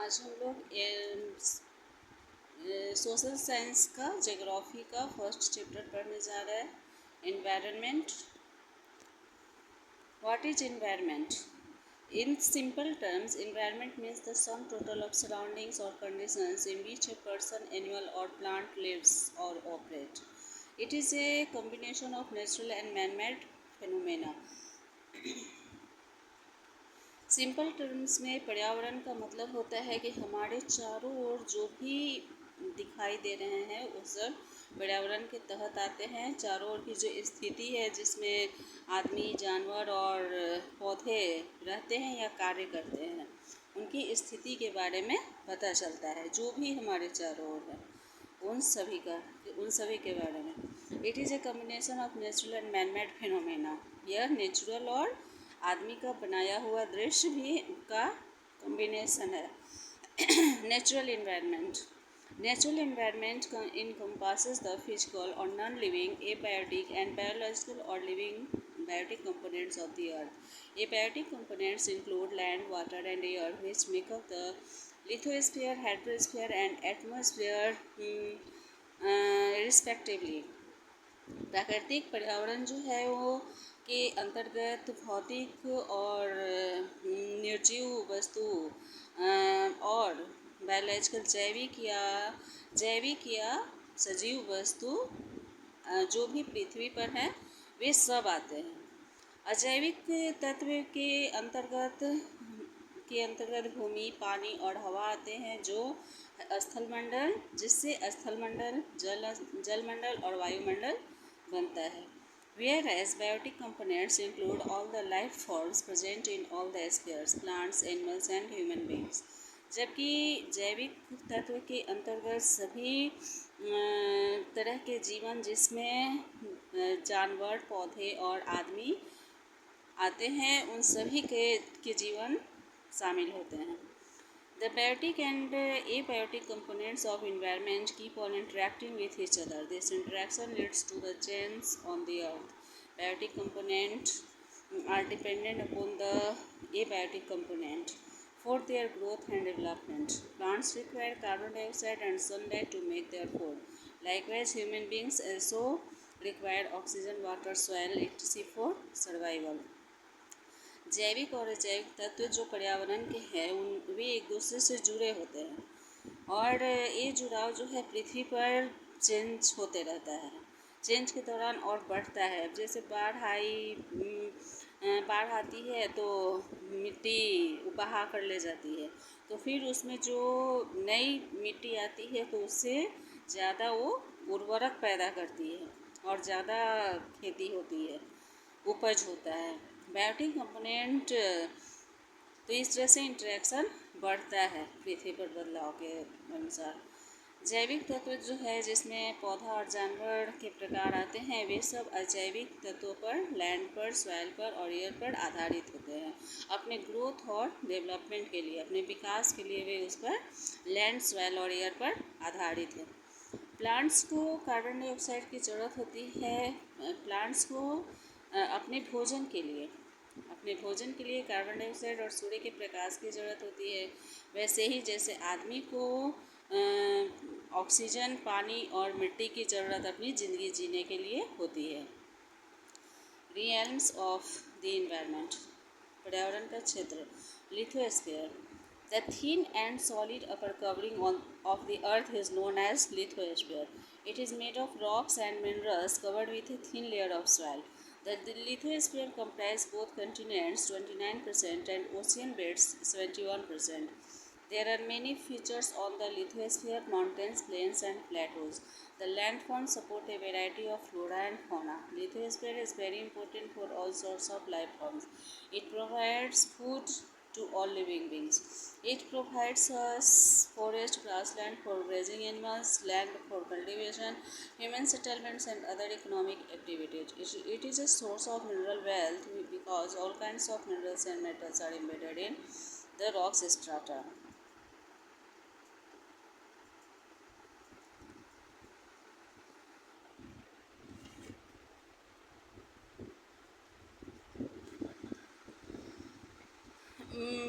आज हम लोग सोशल साइंस का ज्योग्राफी का फर्स्ट चैप्टर पढ़ने जा रहे हैं। Environment. What is environment? In simple terms, environment means the sum total of surroundings or conditions in which a person, animal, or plant lives or operates. It is a combination of natural and man-made phenomena. Simple terms में पर्यावरण का मतलब होता है कि हमारे चारों ओर जो भी दिखाई दे रहे हैं वो सब पर्यावरण के तहत आते हैं। चारों ओर की जो स्थिति है जिसमें आदमी, जानवर और पौधे रहते हैं या कार्य करते हैं, उनकी स्थिति के बारे में पता चलता है। जो भी हमारे चारों ओर है उन सभी के बारे में। It is a combination of natural and man made phenomena. यह नेचुरल और आदमी का बनाया हुआ दृश्य भी का कॉम्बिनेशन है। Natural environment encompasses the physical or non-living, abiotic and biological or living biotic components of the earth. Abiotic components include land, water and air, which make up the lithosphere, hydrosphere and atmosphere respectively. प्राकृतिक पर्यावरण जो है वो के अंतर्गत भौतिक और निर्जीव वस्तु और बायोलॉजिकल जैविक या सजीव वस्तु जो भी पृथ्वी पर हैं वे सब आते हैं। अजैविक तत्व के अंतर्गत भूमि, पानी और हवा आते हैं, जो स्थलमंडल जिससे स्थलमंडल, जलमंडल और वायुमंडल बनता है। Whereas biotic components include all the life forms present in all the spheres, plants, animals and human beings. जबकि जैविक तत्व के अंतर्गत सभी तरह के जीवन जिसमें जानवर, पौधे और आदमी आते हैं, उन सभी के जीवन शामिल होते हैं। The biotic and abiotic components of environment keep on interacting with each other. This interaction leads to the change on the earth. Biotic components are dependent upon the abiotic component for their growth and development. Plants require carbon dioxide and sunlight to make their food. Likewise, human beings also require oxygen, water, soil, etc. for survival. जैविक और अजैविक तत्व जो पर्यावरण के हैं वे एक दूसरे से जुड़े होते हैं और ये जुड़ाव जो है पृथ्वी पर चेंज होते रहता है। चेंज के दौरान और बढ़ता है। जैसे बाढ़ आती है तो मिट्टी बहा कर ले जाती है, तो फिर उसमें जो नई मिट्टी आती है तो उससे ज़्यादा वो उर्वरक पैदा करती है और ज़्यादा खेती होती है, उपज होता है। बायोटिक कंपोनेंट तो इस तरह से इंटरेक्शन बढ़ता है पृथ्वी पर बदलाव के अनुसार। जैविक तत्व जो है जिसमें पौधा और जानवर के प्रकार आते हैं वे सब अजैविक तत्वों पर, लैंड पर, सॉइल पर और एयर पर आधारित होते हैं। अपने ग्रोथ और डेवलपमेंट के लिए, अपने विकास के लिए वे उस पर लैंड, सॉइल और एयर पर आधारित है। प्लांट्स को कार्बन डाइऑक्साइड की ज़रूरत होती है। प्लांट्स को अपने भोजन के लिए कार्बन डाइऑक्साइड और सूर्य के प्रकाश की ज़रूरत होती है। वैसे ही जैसे आदमी को ऑक्सीजन, पानी और मिट्टी की ज़रूरत अपनी ज़िंदगी जीने के लिए होती है। रियल्म्स ऑफ द एनवायरनमेंट, पर्यावरण का क्षेत्र। Lithosphere, the thin and solid upper covering of the earth is known as lithosphere. It is made of rocks and minerals covered with a thin layer of soil. The lithosphere comprises both continents 29% and ocean beds 71%. There are many features on the lithosphere: mountains, plains and plateaus. The landforms support a variety of flora and fauna. Lithosphere is very important for all sorts of life forms. It provides food to all living beings. It provides us forest, grassland for grazing animals, land for cultivation, human settlements and other economic activities. It is a source of mineral wealth because all kinds of minerals and metals are embedded in the rock strata.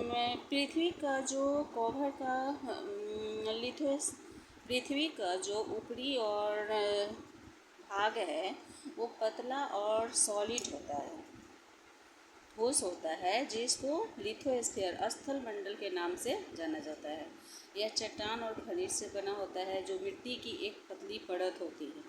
पृथ्वी का जो cover का लिथोस पृथ्वी का जो ऊपरी और भाग है वो पतला और सॉलिड होता है, ठोस होता है, जिसको लिथोस्फीयर स्थल मंडल के नाम से जाना जाता है। यह चट्टान और खनिज से बना होता है, जो मिट्टी की एक पतली परत होती है।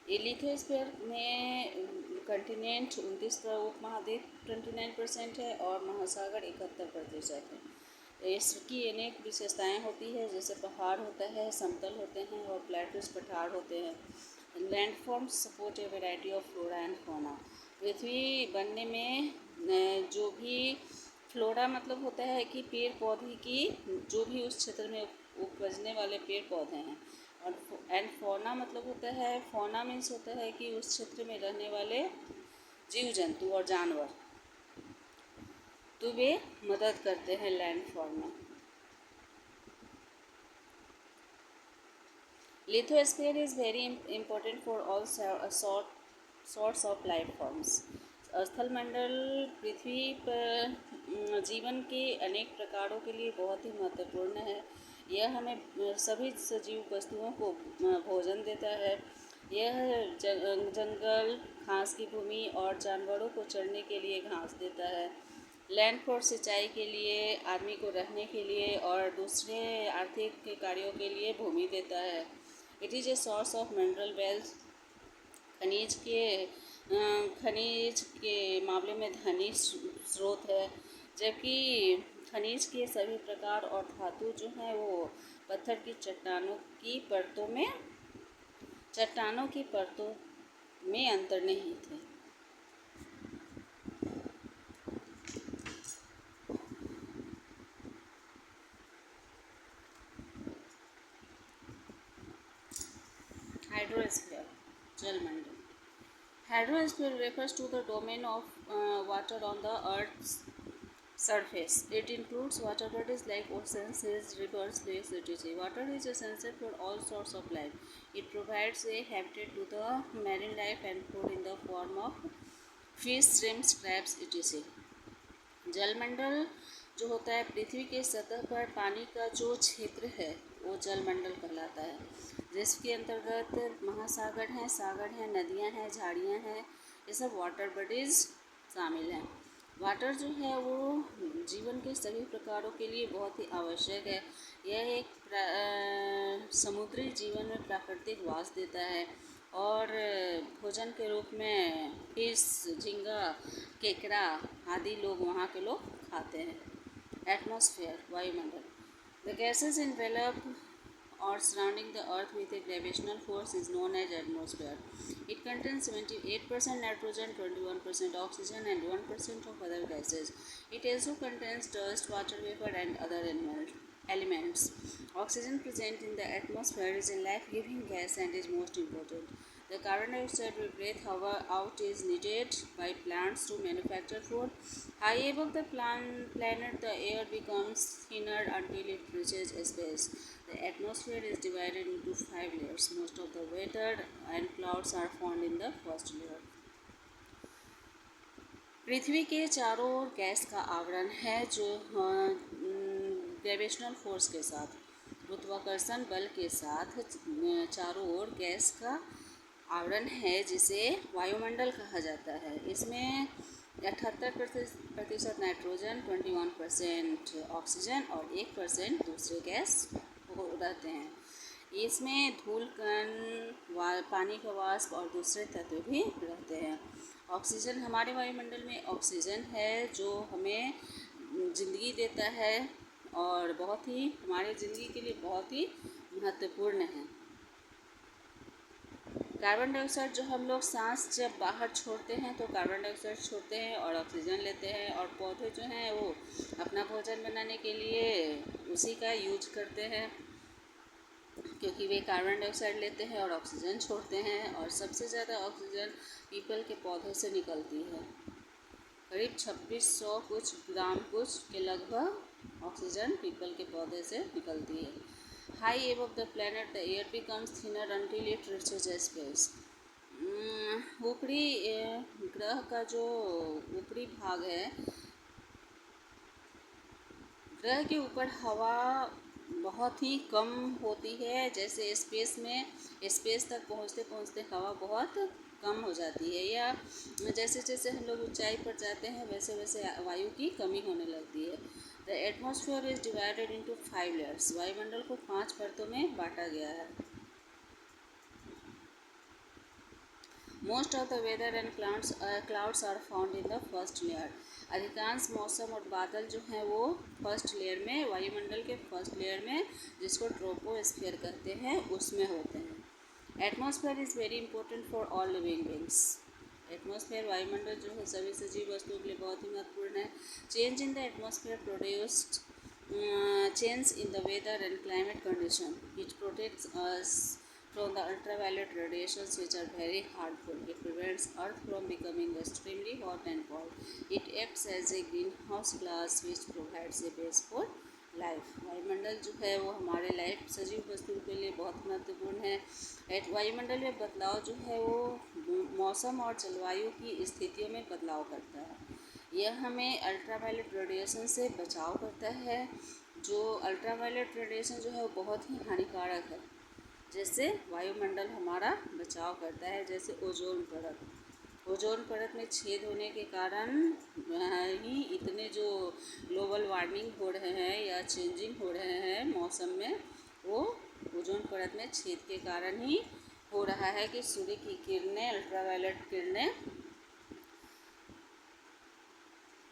ये लिथोस्फीयर में कंटिनेंट 29, उपमहाद्वीप 29% है और महासागर 71% है। इसकी अनेक विशेषताएं होती है, जैसे पहाड़ होता है, समतल होते हैं और प्लेटूस पठार होते हैं। Landforms support a variety of flora and fauna. पृथ्वी बनने में जो भी फ्लोरा मतलब होता है कि पेड़ पौधे की जो भी उस क्षेत्र में उपजने वाले पेड़ पौधे हैं, और एंड फौना मतलब होता है, फौना मीन्स होता है कि उस क्षेत्र में रहने वाले जीव जंतु और जानवर, तो वे मदद करते हैं लैंडफॉर्म में। Lithosphere is very important for all sorts of life forms. स्थल मंडल पृथ्वी पर जीवन के अनेक प्रकारों के लिए बहुत ही महत्वपूर्ण है। यह हमें सभी सजीव वस्तुओं को भोजन देता है। यह जंगल, घास की भूमि और जानवरों को चरने के लिए घास देता है। लैंड फॉर सिंचाई के लिए, आदमी को रहने के लिए और दूसरे आर्थिक कार्यों के लिए भूमि देता है। It is a source of mineral wealth. खनिज के मामले में धनी स्रोत है, जबकि खनिज के सभी प्रकार और धातु जो हैं वो पत्थर की चट्टानों की परतों में अंतर्निहित थे। Hydrosphere जलमंडल। Hydrosphere refers to the domain of water on the Earth's surface. It includes water bodies like oceans, seas, rivers, lakes, etc. Water is essential for all sorts of life. It provides a habitat to the marine life and food in the form of fish, shrimps, crabs, etc. जलमंडल जो होता है, पृथ्वी के सतह पर पानी का जो क्षेत्र है वो जलमंडल कहलाता है, जिसके अंतर्गत महासागर हैं, सागर हैं, नदियां हैं, झाड़ियां हैं, ये सब वाटर बॉडीज शामिल हैं। वाटर जो है वो जीवन के सभी प्रकारों के लिए बहुत ही आवश्यक है। यह एक समुद्री जीवन में प्राकृतिक वास देता है और भोजन के रूप में फिश, झींगा, केकड़ा आदि लोग वहाँ के लोग खाते हैं। एटमॉस्फेयर वायुमंडल। The gases envelop or surrounding the earth with a gravitational force is known as atmosphere. It contains 78% nitrogen, 21% oxygen and 1% of other gases. It also contains dust, water vapor and other elements. Oxygen present in the atmosphere is a life-giving gas and is most important. The carbon dioxide we breathe out is needed by plants to manufacture food. High above the planet, the air becomes thinner until it reaches space. The atmosphere is divided into 5 layers. Most of the water and clouds are found in the first layer. पृथ्वी के चारों ओर gas का आवरण है, जो gravitational force के साथ, गुरुत्वाकर्षण बल के साथ चारों ओर गैस का आवरण है, जिसे वायुमंडल कहा जाता है। इसमें 78% नाइट्रोजन, 21% ऑक्सीजन और 1% दूसरे गैस रहते हैं। इसमें धूल कण, पानी का वाष्प और दूसरे तत्व भी रहते हैं। ऑक्सीजन, हमारे वायुमंडल में ऑक्सीजन है जो हमें ज़िंदगी देता है और बहुत ही हमारी ज़िंदगी के लिए बहुत ही महत्वपूर्ण है। कार्बन डाइऑक्साइड जो हम लोग सांस जब बाहर छोड़ते हैं तो कार्बन डाइऑक्साइड छोड़ते हैं और ऑक्सीजन लेते हैं, और पौधे जो हैं वो अपना भोजन बनाने के लिए उसी का यूज करते हैं, क्योंकि वे कार्बन डाइऑक्साइड लेते हैं और ऑक्सीजन छोड़ते हैं। और सबसे ज़्यादा ऑक्सीजन पीपल के पौधे से निकलती है। करीब 2600 कुछ ग्राम कुछ के लगभग ऑक्सीजन पीपल के पौधे से निकलती है। High above the planet, the air becomes thinner until it reaches space. ऊपरी ग्रह का जो ऊपरी भाग है ग्रह के ऊपर हवा बहुत ही कम होती है, जैसे स्पेस तक पहुँचते पहुँचते हवा बहुत कम हो जाती है, या जैसे जैसे हम लोग ऊंचाई पर जाते हैं वैसे वैसे वायु की कमी होने लगती है। The atmosphere is divided into 5 layers. वायुमंडल को 5 परतों में बांटा गया है। Most of the weather and clouds are found in the first layer. अधिकांश मौसम और बादल जो हैं वो फर्स्ट लेयर में, वायुमंडल के फर्स्ट लेयर में, जिसको ट्रोपोस्फीयर कहते हैं, उसमें होते हैं। Atmosphere is very important for all living beings. Atmosphere वायुमंडल जो है सभी सजीव वस्तुओं के लिए बहुत ही महत्वपूर्ण है। Change in the atmosphere produced change in the weather and climate condition, which protects us from the ultraviolet radiations which are very harmful. It prevents Earth from becoming extremely hot and cold. It acts as a greenhouse gas which provides a base for life. वायुमंडल जो है वो हमारे life सजीव वस्तुओं के लिए बहुत महत्वपूर्ण है। वायुमंडल में बदलाव जो है वो मौसम और जलवायु की स्थितियों में बदलाव करता है। यह हमें अल्ट्रावायलेट रेडिएशन से बचाव करता है। जो अल्ट्रावायलेट रेडिएशन जो है वो बहुत ही हानिकारक है, जैसे वायुमंडल हमारा बचाव करता है। जैसे ओजोन परत में छेद होने के कारण ही इतने जो ग्लोबल वार्मिंग हो रहे हैं या चेंजिंग हो रहे हैं मौसम में, वो ओजोन परत में छेद के कारण ही हो रहा है कि सूर्य की किरणें, अल्ट्रावायलेट किरणें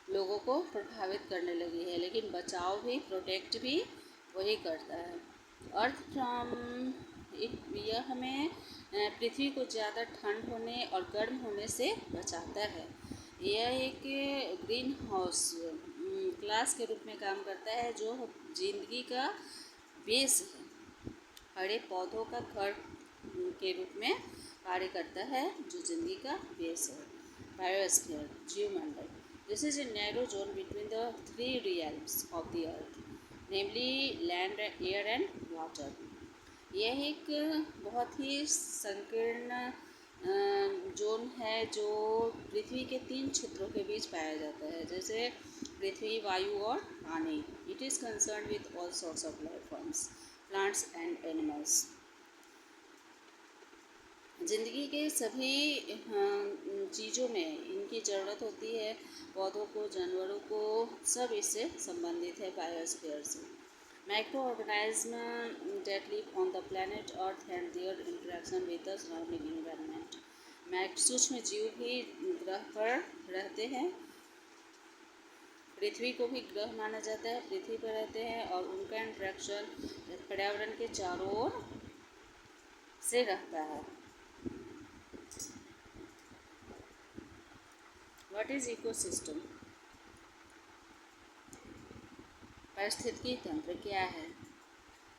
लोगों को प्रभावित करने लगी है। लेकिन बचाव भी, प्रोटेक्ट भी वही करता है। अर्थ फ्रॉम यह हमें पृथ्वी को ज़्यादा ठंड होने और गर्म होने से बचाता है। यह एक ग्रीन हाउस ग्लास के रूप में काम करता है, जो जिंदगी का बेस है। हरे पौधों का घर के रूप में कार्य करता है, जो जिंदगी का बेस है। Biosphere, जीवमंडल। This is a narrow zone between the three realms of the earth, namely land, air and water. यह एक बहुत ही संकीर्ण जोन है जो पृथ्वी के 3 क्षेत्रों के बीच पाया जाता है, जैसे पृथ्वी, वायु और पानी। It is concern with all sorts of life forms, plants and animals. ज़िंदगी के सभी चीज़ों में इनकी ज़रूरत होती है। पौधों को, जानवरों को, सब इससे संबंधित है बायोस्फीयर से। Micro organism that live on the planet earth and there interaction with the surrounding environment. सूक्ष्म जीव भी ग्रह पर रहते हैं। पृथ्वी को भी ग्रह माना जाता है, पृथ्वी पर रहते हैं और उनका इंटरेक्शन पर्यावरण के चारों ओर से रहता है। What is ecosystem? पारिस्थितिकी तंत्र क्या है?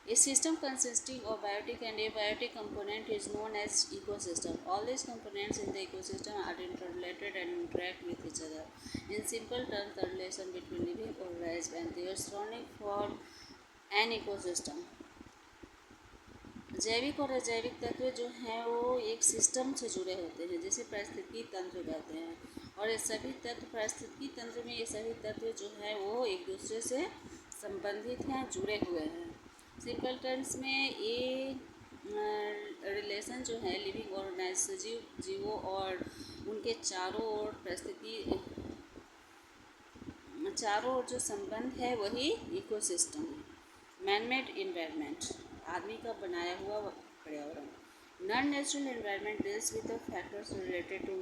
A system consisting of biotic and abiotic component is known as ecosystem. All these components in the ecosystem are interrelated and interact with each other. In simple terms, the relation between living organisms and their surrounding form an ecosystem. जैविक और अजैविक तत्व जो हैं वो एक system से जुड़े होते हैं, जिसे पारिस्थितिकी तंत्र कहते हैं। और ये सभी तत्व पारिस्थितिकी तंत्र में, ये सभी तत्व जो हैं वो एक दूसरे से संबंधित हैं, जुड़े हुए हैं। सिंपल टर्म्स में ये रिलेशन जो है लिविंग ऑर्गेनाइज, सजीव जीवों और उनके चारों ओर पारिस्थितिकी, चारों ओर जो संबंध है वही इकोसिस्टम है। मैनमेड इन्वायरमेंट, आदमी का बनाया हुआ पर्यावरण। Non natural environment deals with the factors related to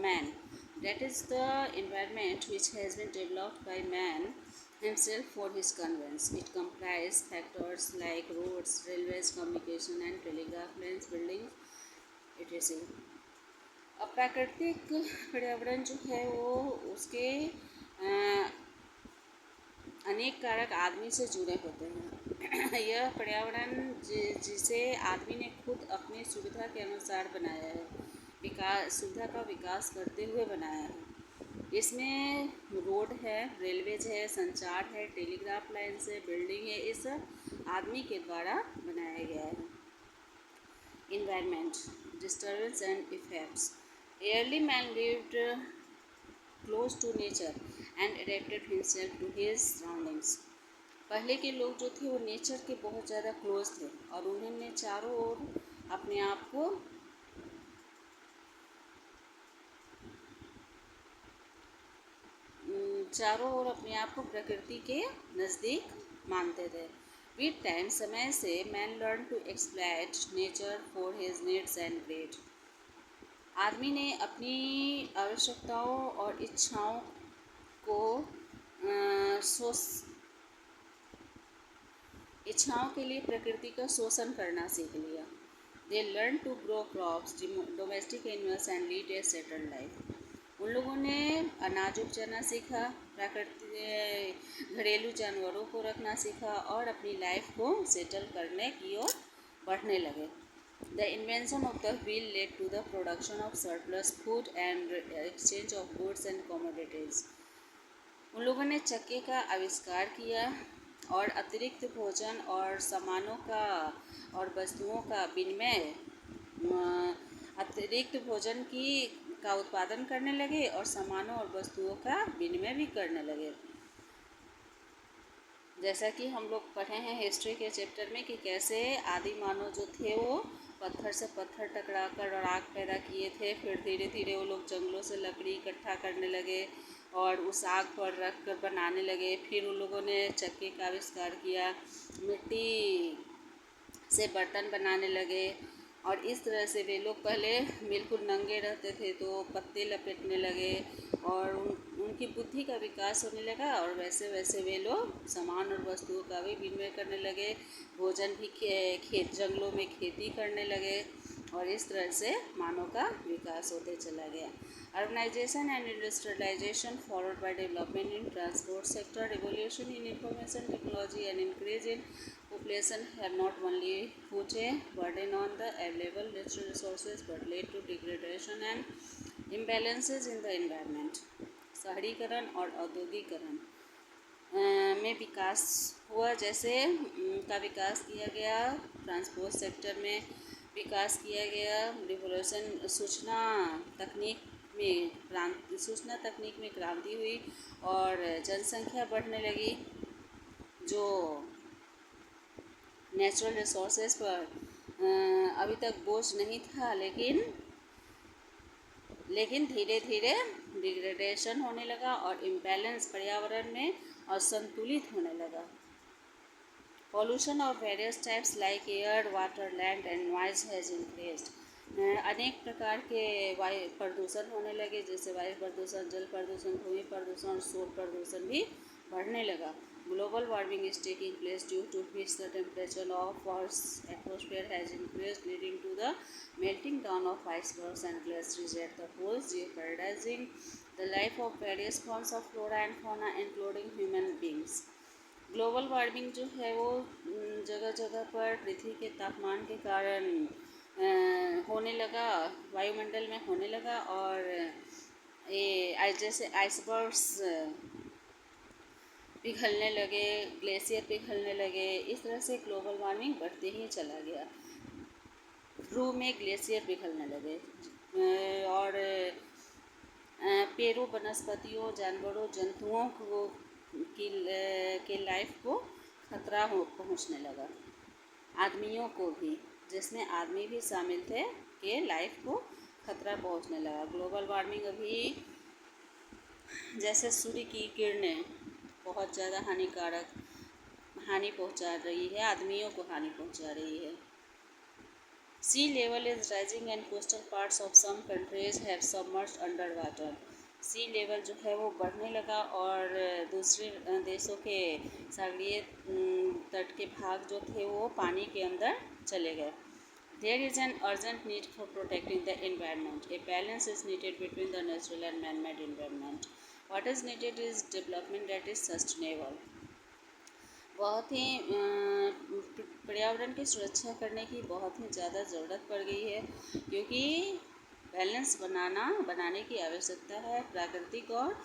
man, that is the environment which has been developed by man himself for his convenience. It comprises factors like roads, railways, communication and telegraph lines, buildings, etc. अब प्राकृतिक पर्यावरण जो है वो उसके अनेक कारक आदमी से जुड़े होते हैं। यह पर्यावरण जिसे आदमी ने खुद अपनी सुविधा के अनुसार बनाया है, सुविधा का विकास करते हुए बनाया है। इसमें रोड है, रेलवेज है, संचार है, टेलीग्राफ लाइन्स है, बिल्डिंग है, ये सब आदमी के द्वारा बनाया गया है। Environment, disturbance and effects. Early man lived close to nature and adapted himself to his surroundings. पहले के लोग जो थे वो नेचर के बहुत ज़्यादा क्लोज थे और उन्होंने चारों ओर अपने आप को चारों ओर अपने आप को प्रकृति के नज़दीक मानते थे। विद टाइम, समय से, man learn to exploit nature for his needs and greed. आदमी ने अपनी आवश्यकताओं और इच्छाओं को इच्छाओं के लिए प्रकृति का शोषण करना सीख लिया। They learn to grow crops, domestic animals and lead a settled life. उन लोगों ने अनाज उपजाना सीखा, प्राकृतिक घरेलू जानवरों को रखना सीखा और अपनी लाइफ को सेटल करने की ओर बढ़ने लगे। The invention of the wheel led to the production of surplus food and exchange of goods and commodities. उन लोगों ने चक्के का आविष्कार किया और अतिरिक्त भोजन और सामानों का और वस्तुओं का विनिमय अतिरिक्त भोजन का उत्पादन करने लगे और सामानों और वस्तुओं का विनिमय भी करने लगे। जैसा कि हम लोग पढ़े हैं हिस्ट्री के चैप्टर में कि कैसे आदि मानव जो थे वो पत्थर से पत्थर टकरा कर राख पैदा किए थे। फिर धीरे धीरे वो लोग जंगलों से लकड़ी इकट्ठा करने लगे और उस आग पर रख कर बनाने लगे। फिर उन लोगों ने चक्के का आविष्कार किया, मिट्टी से बर्तन बनाने लगे और इस तरह से वे लोग पहले बिल्कुल नंगे रहते थे तो पत्ते लपेटने लगे और उनकी बुद्धि का विकास होने लगा और वैसे वैसे वे लोग सामान और वस्तुओं का भी विनिमय करने लगे। भोजन भी खेत जंगलों में खेती करने लगे और इस तरह से मानव का विकास होते चला गया। Urbanization and industrialization followed by development in transport sector, revolution in information technology and increase in population have not only put a burden on the available natural resources but led to degradation and imbalances in the environment. शहरीकरण और औद्योगिकरण में विकास हुआ, जैसे का विकास किया गया, transport sector में विकास किया गया, रिवोल्यूशन सूचना तकनीक में क्रांति हुई और जनसंख्या बढ़ने लगी। जो नेचुरल रिसोर्सेज पर अभी तक बोझ नहीं था, लेकिन धीरे धीरे डिग्रेडेशन होने लगा और इम्बैलेंस पर्यावरण में असंतुलित होने लगा। Pollution of various types like air, water, land and noise has increased. अनेक प्रकार के वायु प्रदूषण होने लगे, जैसे वायु प्रदूषण, जल प्रदूषण, भूमि प्रदूषण, शोर प्रदूषण भी बढ़ने लगा। Global warming is taking place due to which the temperature of Earth's atmosphere has increased, leading to the melting down of icebergs and glaciers at the poles, jeopardizing the life of various forms of flora and fauna, including human beings. Global warming जो है वो जगह जगह पर पृथ्वी के तापमान के कारण होने लगा, वायुमंडल में होने लगा और ये जैसे आइसबर्ग्स पिघलने लगे, ग्लेशियर पिघलने लगे। इस तरह से ग्लोबल वार्मिंग बढ़ते ही चला गया। ध्रुव में ग्लेशियर पिघलने लगे और पेड़ों, वनस्पतियों, जानवरों, जंतुओं के लाइफ को खतरा पहुंचने लगा। आदमियों को भी, जिसमें आदमी भी शामिल थे, के लाइफ को खतरा पहुंचने लगा। ग्लोबल वार्मिंग अभी जैसे सूर्य की किरणें बहुत ज़्यादा हानि पहुंचा रही है, आदमियों को हानि पहुंचा रही है। Sea level is rising and coastal parts of some countries have submerged under water. Sea level जो है वो बढ़ने लगा और दूसरे देशों के सागरीय तट के भाग जो थे वो पानी के अंदर चले गए। There is an urgent need for protecting the environment. A balance is needed between the natural and man-made environment. What is needed is development that is sustainable. बहुत ही पर्यावरण की सुरक्षा करने की बहुत ही ज़्यादा ज़रूरत पड़ गई है, क्योंकि बैलेंस बनाने की आवश्यकता है। प्राकृतिक और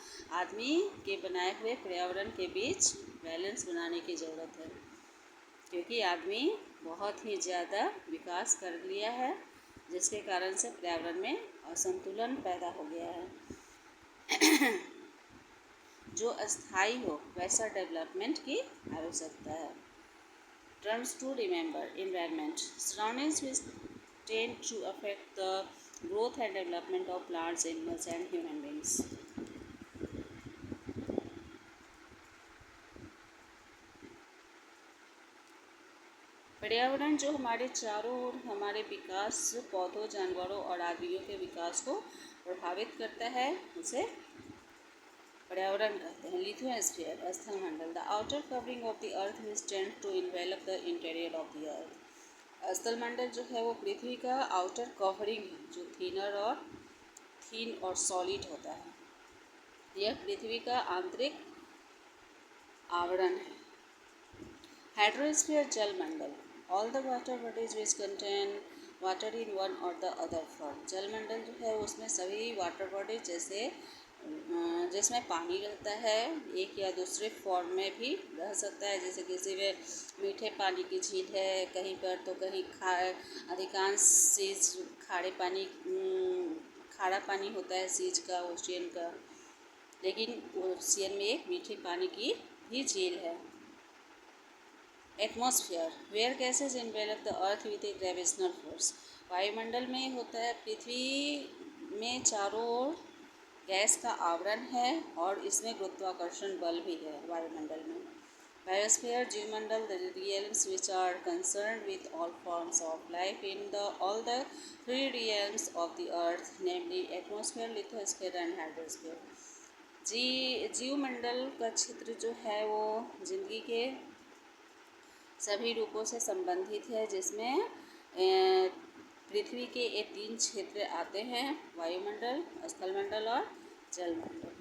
आदमी के बनाए हुए पर्यावरण के बीच बैलेंस बनाने की ज़रूरत है, क्योंकि आदमी बहुत ही ज़्यादा विकास कर लिया है, जिसके कारण से पर्यावरण में असंतुलन पैदा हो गया है। जो अस्थाई हो वैसा डेवलपमेंट की आवश्यकता है। Terms to remember: environment. Surroundings which tend to affect the growth and development of plants, animals, and human beings. पर्यावरण जो हमारे चारों ओर हमारे विकास, पौधों, जानवरों और आदमियों के विकास को प्रभावित करता है, उसे पर्यावरण कहते हैं। लिथोस्फीयर, स्थल मंडल, the outer covering of the earth which tend to envelop the interior of the earth. स्थल मंडल जो है वो पृथ्वी का आउटर कवरिंग है, जो थीन और सॉलिड होता है। यह पृथ्वी का आंतरिक आवरण है। हाइड्रोस्फीयर, जल मंडल, all the water bodies which contain water in one or the other form. जल मंडल जो है उसमें सभी वाटर बॉडीज जैसे जिसमें पानी रहता है, एक या दूसरे फॉर्म में भी रह सकता है। जैसे किसी में मीठे पानी की झील है कहीं पर, तो कहीं अधिकांश चीज़ खारा पानी होता है सीज का, ओशियन का, लेकिन ओशियन में एक मीठे पानी की भी झील है। Atmosphere, where gases envelop the earth with a gravitational force. वायुमंडल में होता है, पृथ्वी में चारों ओर गैस का आवरण है और इसमें गुरुत्वाकर्षण बल भी है वायुमंडल में। बायोस्फीयर, जीवमंडल, the realms which are concern with all forms of life in the all the three realms of the earth, namely atmosphere, lithosphere and hydrosphere. जीवमंडल का क्षेत्र जो है वो जिंदगी के सभी रूपों से संबंधित है, जिसमें पृथ्वी के ये तीन क्षेत्र आते हैं: वायुमंडल, स्थलमंडल और जलमंडल।